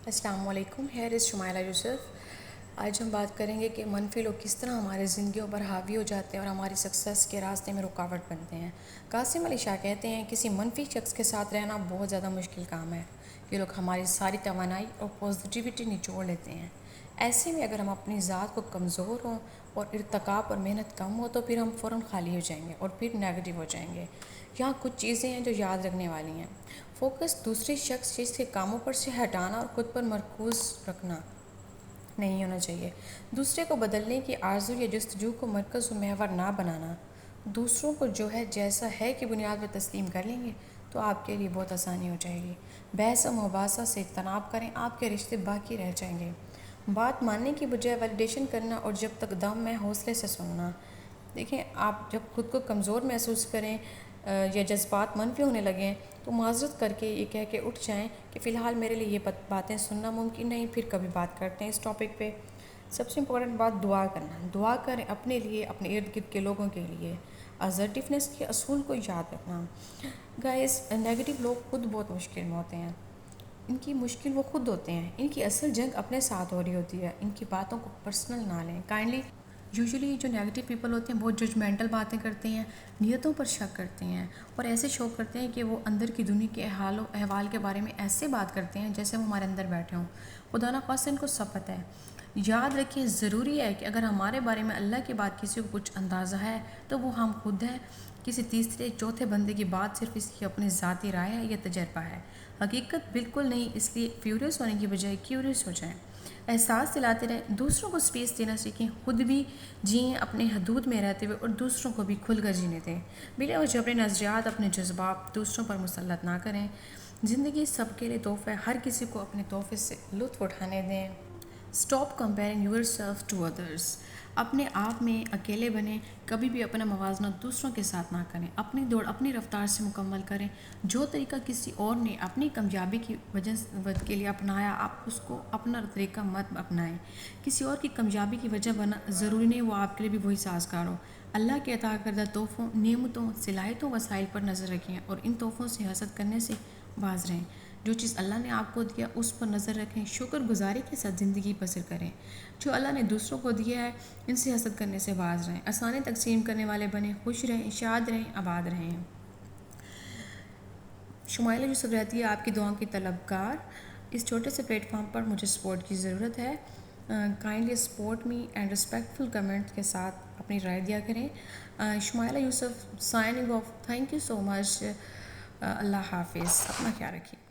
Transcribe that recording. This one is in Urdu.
السلام علیکم، ہیئر از شمائلہ یوسف۔ آج ہم بات کریں گے کہ منفی لوگ کس طرح ہماری زندگیوں پر حاوی ہو جاتے ہیں اور ہماری سکسیس کے راستے میں رکاوٹ بنتے ہیں۔ قاسم علی شاہ کہتے ہیں کسی منفی شخص کے ساتھ رہنا بہت زیادہ مشکل کام ہے۔ یہ لوگ ہماری ساری توانائی اور پازیٹیوٹی نچوڑ لیتے ہیں۔ ایسے میں اگر ہم اپنی ذات کو کمزور ہوں اور ارتقاء اور محنت کم ہو تو پھر ہم فوراً خالی ہو جائیں گے اور پھر نیگیٹو ہو جائیں گے۔ یہاں کچھ چیزیں ہیں جو یاد رکھنے والی ہیں۔ فوکس دوسرے شخص چیز کے کاموں پر سے ہٹانا اور خود پر مرکوز رکھنا نہیں ہونا چاہیے۔ دوسرے کو بدلنے کی آرزو یا جستجو کو مرکز و محور نہ بنانا۔ دوسروں کو جو ہے جیسا ہے کی بنیاد پر تسلیم کر لیں گے تو آپ کے لیے بہت آسانی ہو جائے گی۔ بحث و مباحثہ سے اجتناب کریں، آپ کے رشتے باقی رہ جائیں گے۔ بات ماننے کی بجائے ویلیڈیشن کرنا اور جب تک دم میں حوصلے سے سننا۔ دیکھیں، آپ جب خود کو کمزور محسوس کریں یا جذبات منفی ہونے لگیں تو معذرت کر کے یہ کہہ کے اٹھ جائیں کہ فی الحال میرے لیے یہ باتیں سننا ممکن نہیں، پھر کبھی بات کرتے ہیں اس ٹاپک پہ۔ سب سے امپورٹنٹ بات دعا کرنا۔ دعا کریں اپنے لیے، اپنے ارد گرد کے لوگوں کے لیے۔ اسرٹیونیس کے اصول کو یاد رکھنا۔ گائز، نیگیٹو لوگ خود بہت مشکل میں ہوتے ہیں۔ ان کی مشکل وہ خود ہوتے ہیں۔ ان کی اصل جنگ اپنے ساتھ ہو رہی ہوتی ہے۔ ان کی باتوں کو پرسنل نہ لیں۔ کائنڈلی یوزلی جو نیگیٹو پیپل ہوتے ہیں بہت ججمنٹل باتیں کرتے ہیں، نیتوں پر شک کرتے ہیں اور ایسے شو کرتے ہیں کہ وہ اندر کی دنیا کے حال و احوال کے بارے میں ایسے بات کرتے ہیں جیسے وہ ہمارے اندر بیٹھے ہوں۔ خدا نخواستہ ان کو سب پتہ ہے۔ یاد رکھیں، ضروری ہے کہ اگر ہمارے بارے میں اللہ کی بات کسی کو کچھ اندازہ ہے تو وہ ہم خود ہیں۔ کسی تیسرے چوتھے بندے کی بات صرف اس کی اپنی ذاتی رائے ہے یا تجربہ ہے، حقیقت بالکل نہیں۔ اس لیے فیوریس ہونے کی بجائے کیوریس ہو جائیں۔ احساس دلاتے رہیں، دوسروں کو اسپیس دینا سیکھیں، خود بھی جئیں اپنے حدود میں رہتے ہوئے اور دوسروں کو بھی کھل کر جینے دیں۔ بلا وجہ اپنے نظریات، اپنے جذبات دوسروں پر مسلط نہ کریں۔ زندگی سب کے لیے تحفہ ہے، ہر کسی کو اپنے تحفے سے لطف اٹھانے دیں۔ Stop comparing yourself to others. اپنے آپ میں اکیلے بنیں، کبھی بھی اپنا موازنہ دوسروں کے ساتھ نہ کریں۔ اپنی دوڑ اپنی رفتار سے مکمل کریں۔ جو طریقہ کسی اور نے اپنی کامیابی کی وجہ کے لیے اپنایا، آپ اس کو اپنا طریقہ مت اپنائیں۔ کسی اور کی کامیابی کی وجہ بنا ضروری نہیں وہ آپ کے لیے بھی وہی سازگار ہو۔ اللہ کے عطا کردہ تحفوں، نعمتوں، صلاحیتوں، وسائل پر نظر رکھیں اور ان تحفوں سے حسد کرنے سے باز رہیں۔ جو چیز اللہ نے آپ کو دیا اس پر نظر رکھیں، شکر گزاری کے ساتھ زندگی بسر کریں۔ جو اللہ نے دوسروں کو دیا ہے ان سے حسد کرنے سے باز رہیں۔ آسانی تقسیم کرنے والے بنیں، خوش رہیں، شاد رہیں، آباد رہیں۔ شمائلہ یوسف رہتی ہے آپ کی دعاؤں کی طلبگار۔ اس چھوٹے سے پلیٹ فارم پر مجھے سپورٹ کی ضرورت ہے۔ Kindly support me and respectful comment کے ساتھ اپنی رائے دیا کریں۔ Shumaila Yousuf signing off, thank you so much. اللہ حافظ، اپنا خیال رکھیے۔